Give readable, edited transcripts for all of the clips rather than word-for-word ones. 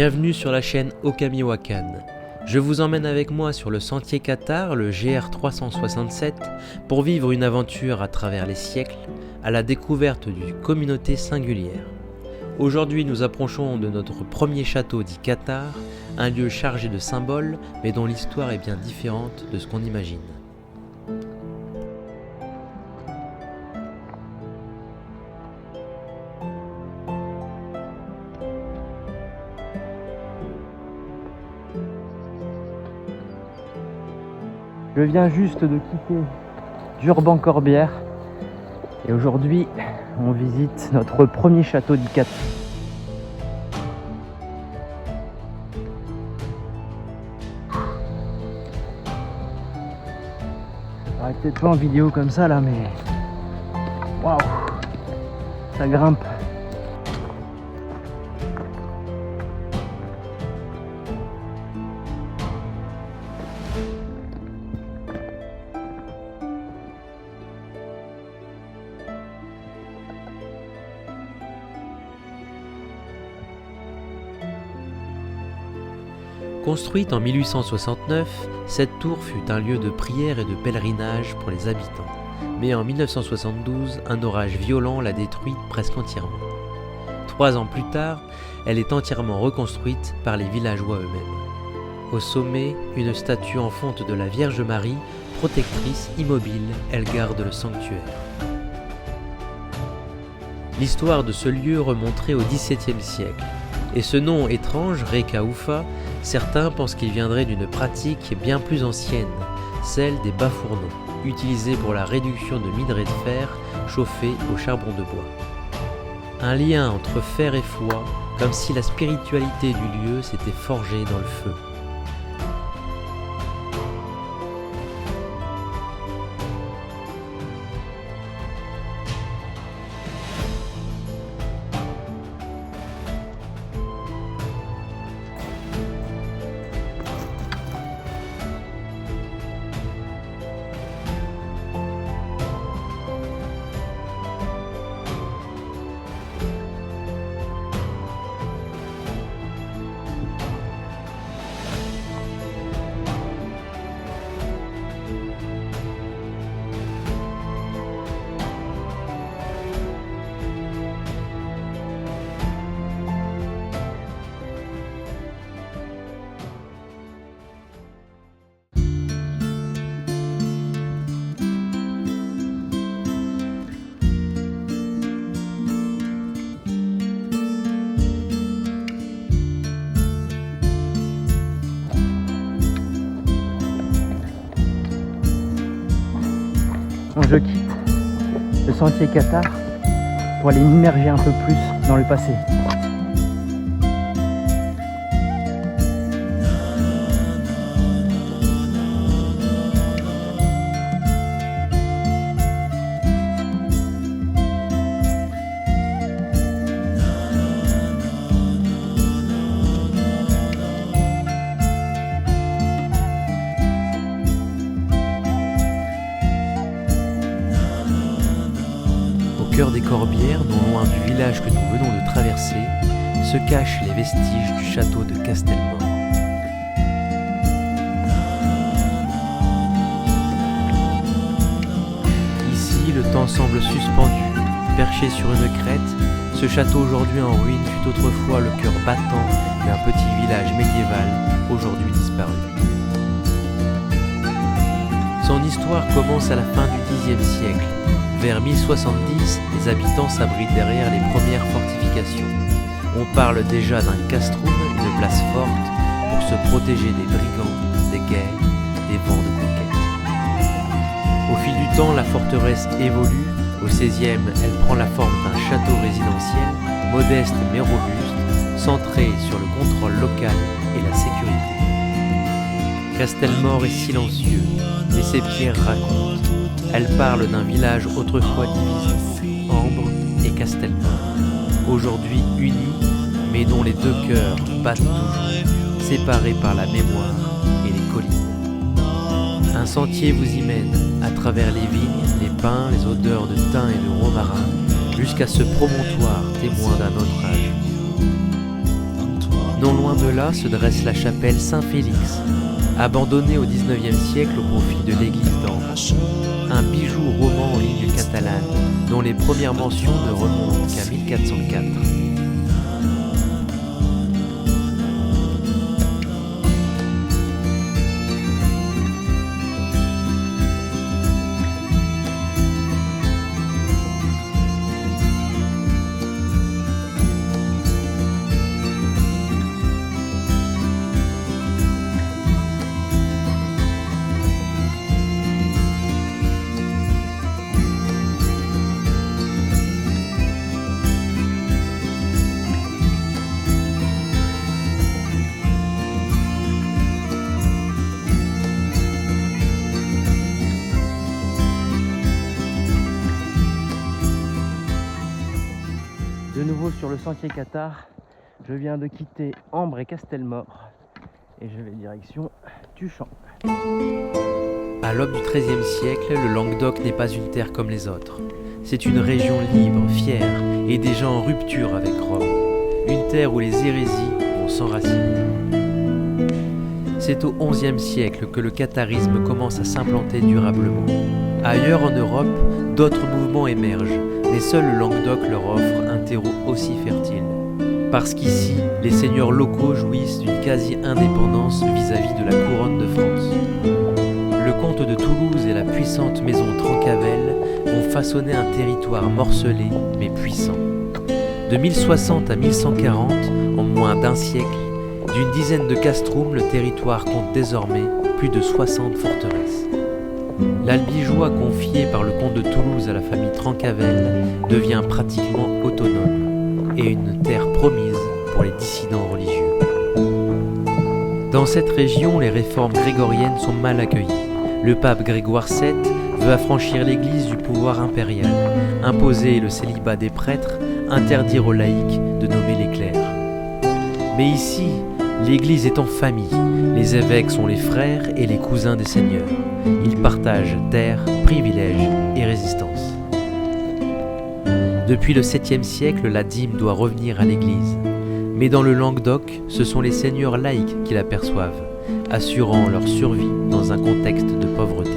Bienvenue sur la chaîne Okamiwakan. Je vous emmène avec moi sur le sentier Qatar, le GR367, pour vivre une aventure à travers les siècles, à la découverte d'une communauté singulière. Aujourd'hui, nous approchons de notre premier château dit Qatar, un lieu chargé de symboles, mais dont l'histoire est bien différente de ce qu'on imagine. Je viens juste de quitter Durban-Corbière et aujourd'hui on visite notre premier château du Qatar. Ça paraît peut-être pas en vidéo comme ça là, mais waouh, ça grimpe. Construite en 1869, cette tour fut un lieu de prière et de pèlerinage pour les habitants. Mais en 1972, un orage violent l'a détruite presque entièrement. 3 ans plus tard, elle est entièrement reconstruite par les villageois eux-mêmes. Au sommet, une statue en fonte de la Vierge Marie, protectrice immobile, elle garde le sanctuaire. L'histoire de ce lieu remonterait au XVIIe siècle. Et ce nom étrange, Rekaoufa, certains pensent qu'il viendrait d'une pratique bien plus ancienne, celle des bas-fourneaux, utilisés pour la réduction de minerais de fer chauffés au charbon de bois. Un lien entre fer et foi, comme si la spiritualité du lieu s'était forgée dans le feu. Je quitte le sentier Qatar pour aller m'immerger un peu plus dans le passé. Au cœur des Corbières, non loin du village que nous venons de traverser, se cachent les vestiges du château de Castelmort. Ici, le temps semble suspendu, perché sur une crête. Ce château aujourd'hui en ruine fut autrefois le cœur battant d'un petit village médiéval, aujourd'hui disparu. Son histoire commence à la fin du Xe siècle. Vers 1070, les habitants s'abritent derrière les premières fortifications. On parle déjà d'un castrum, une place forte, pour se protéger des brigands, des guerres, des vents de conquête. Au fil du temps, la forteresse évolue. Au XVIe, elle prend la forme d'un château résidentiel, modeste mais robuste, centré sur le contrôle local et la sécurité. Castelmort est silencieux, mais ses pierres racontent. Elle parle d'un village autrefois divisé, Ambre et Castelmort, aujourd'hui unis, mais dont les deux cœurs battent toujours, séparés par la mémoire et les collines. Un sentier vous y mène, à travers les vignes, les pins, les odeurs de thym et de romarin, jusqu'à ce promontoire témoin d'un autre âge. Non loin de là se dresse la chapelle Saint-Félix, abandonnée au XIXe siècle au profit de l'église d'Ambre. Un bijou roman en ligne catalane, dont les premières mentions ne remontent qu'à 1404. De nouveau sur le sentier Cathare, je viens de quitter Ambre et Castelmort et je vais direction Tuchan. À l'aube du XIIIe siècle, le Languedoc n'est pas une terre comme les autres. C'est une région libre, fière et déjà en rupture avec Rome. Une terre où les hérésies vont s'enraciner. C'est au XIe siècle que le catharisme commence à s'implanter durablement. Ailleurs en Europe, d'autres mouvements émergent, mais seul le Languedoc leur offre un terreau aussi fertile. Parce qu'ici, les seigneurs locaux jouissent d'une quasi-indépendance vis-à-vis de la couronne de France. Le comte de Toulouse et la puissante maison Trencavel vont façonner un territoire morcelé mais puissant. De 1060 à 1140, en moins d'un siècle, d'une dizaine de castrums, le territoire compte désormais plus de 60 forteresses. L'Albigeois confié par le comte de Toulouse à la famille Trencavel devient pratiquement autonome et une terre promise pour les dissidents religieux. Dans cette région, les réformes grégoriennes sont mal accueillies. Le pape Grégoire VII veut affranchir l'Église du pouvoir impérial, imposer le célibat des prêtres, interdire aux laïcs de nommer les clercs. Mais ici, l'Église est en famille. Les évêques sont les frères et les cousins des seigneurs. Ils partagent terres, privilèges et résistance. Depuis le 7e siècle, la dîme doit revenir à l'Église. Mais dans le Languedoc, ce sont les seigneurs laïcs qui l'aperçoivent, assurant leur survie dans un contexte de pauvreté.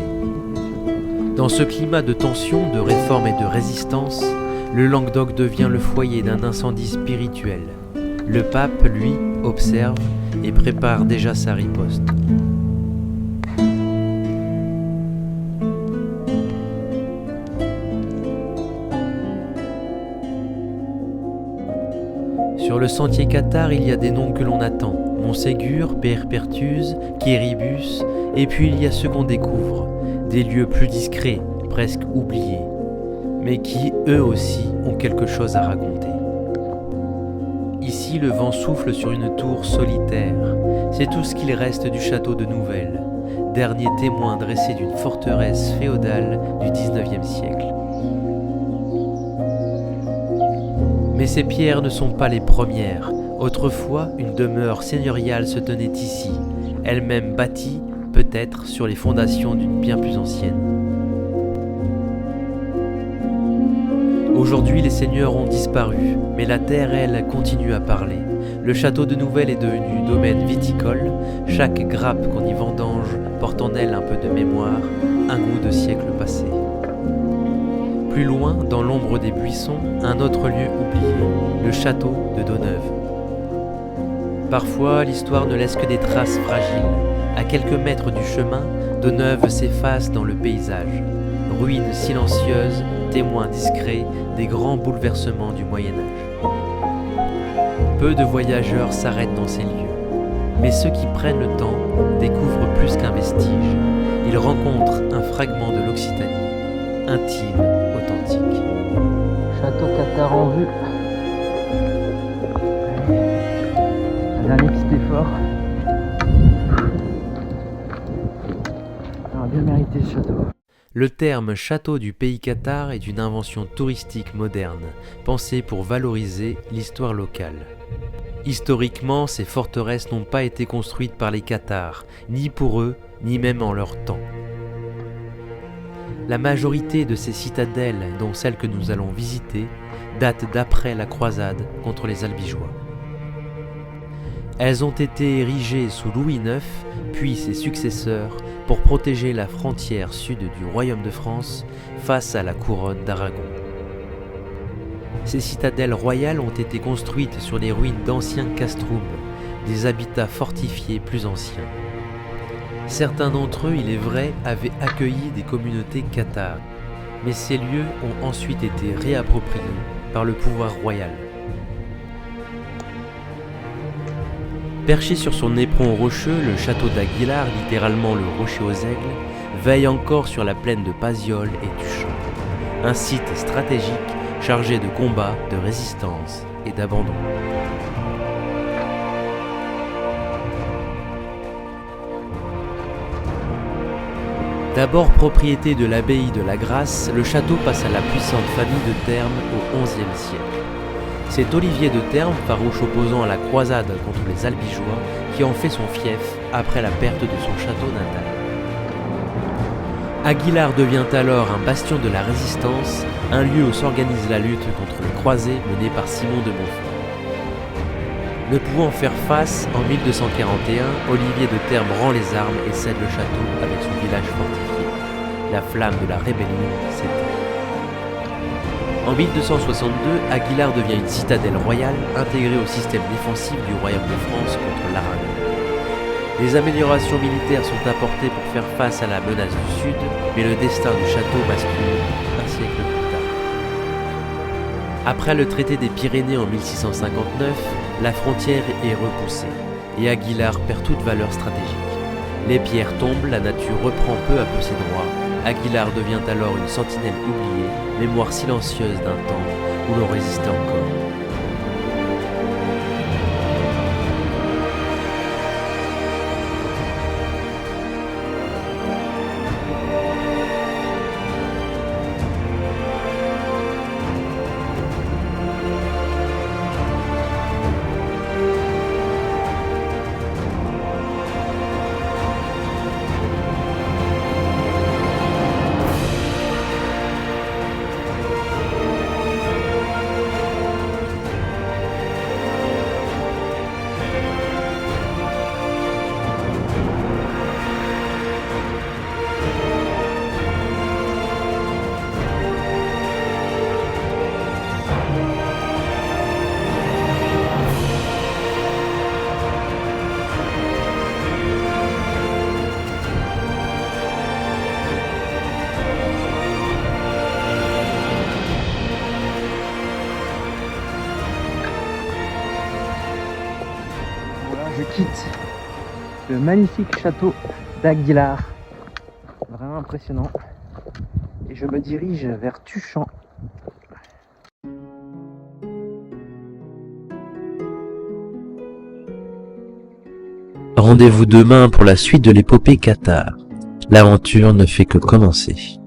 Dans ce climat de tension, de réforme et de résistance, le Languedoc devient le foyer d'un incendie spirituel. Le pape, lui, observe et prépare déjà sa riposte. Sur le sentier Cathare, il y a des noms que l'on attend. Montségur, Perpertuse, Quéribus, et puis il y a ceux qu'on découvre, des lieux plus discrets, presque oubliés, mais qui, eux aussi, ont quelque chose à raconter. Ici, le vent souffle sur une tour solitaire. C'est tout ce qu'il reste du château de Nouvelle, dernier témoin dressé d'une forteresse féodale du XIXe siècle. Mais ces pierres ne sont pas les premières. Autrefois, une demeure seigneuriale se tenait ici, elle-même bâtie, peut-être, sur les fondations d'une bien plus ancienne. Aujourd'hui, les seigneurs ont disparu, mais la terre, elle, continue à parler. Le château de Nouvelle est devenu domaine viticole. Chaque grappe qu'on y vendange porte en elle un peu de mémoire, un goût de siècles passés. Plus loin, dans l'ombre des buissons, un autre lieu oublié, le château de Donneuve. Parfois, l'histoire ne laisse que des traces fragiles. À quelques mètres du chemin, Donneuve s'efface dans le paysage. Ruine silencieuse, témoin discret des grands bouleversements du Moyen-Âge. Peu de voyageurs s'arrêtent dans ces lieux, mais ceux qui prennent le temps découvrent plus qu'un vestige. Ils rencontrent un fragment de l'Occitanie, intime, authentique. Château Cathare en vue. Un dernier petit effort. Alors, bien mérité ce château. Le terme château du pays cathare est une invention touristique moderne, pensée pour valoriser l'histoire locale. Historiquement, ces forteresses n'ont pas été construites par les cathares, ni pour eux, ni même en leur temps. La majorité de ces citadelles, dont celle que nous allons visiter, datent d'après la croisade contre les Albigeois. Elles ont été érigées sous Louis IX, puis ses successeurs, pour protéger la frontière sud du royaume de France face à la couronne d'Aragon. Ces citadelles royales ont été construites sur les ruines d'anciens castrums, des habitats fortifiés plus anciens. Certains d'entre eux, il est vrai, avaient accueilli des communautés cathares, mais ces lieux ont ensuite été réappropriés par le pouvoir royal. Perché sur son éperon rocheux, le château d'Aguilar, littéralement le rocher aux aigles, veille encore sur la plaine de Paziolles et Tuchan, un site stratégique chargé de combats, de résistance et d'abandon. D'abord propriété de l'abbaye de la Grasse, le château passe à la puissante famille de Termes au XIe siècle. C'est Olivier de Termes, farouche opposant à la croisade contre les Albigeois, qui en fait son fief après la perte de son château natal. Aguilar devient alors un bastion de la résistance, un lieu où s'organise la lutte contre les croisés menée par Simon de Montfort. Ne pouvant faire face, en 1241, Olivier de Termes rend les armes et cède le château avec son village fortifié. La flamme de la rébellion s'éteint. En 1262, Aguilar devient une citadelle royale intégrée au système défensif du royaume de France contre l'Aragon. Des améliorations militaires sont apportées pour faire face à la menace du sud, mais le destin du château bascule un siècle plus tard. Après le traité des Pyrénées en 1659, la frontière est repoussée et Aguilar perd toute valeur stratégique. Les pierres tombent, la nature reprend peu à peu ses droits. Aguilar devient alors une sentinelle oubliée, mémoire silencieuse d'un temps où l'on résistait encore. Je quitte le magnifique château d'Aguilar, vraiment impressionnant, et je me dirige vers Tuchan. Rendez-vous demain pour la suite de l'épopée cathare. L'aventure ne fait que commencer.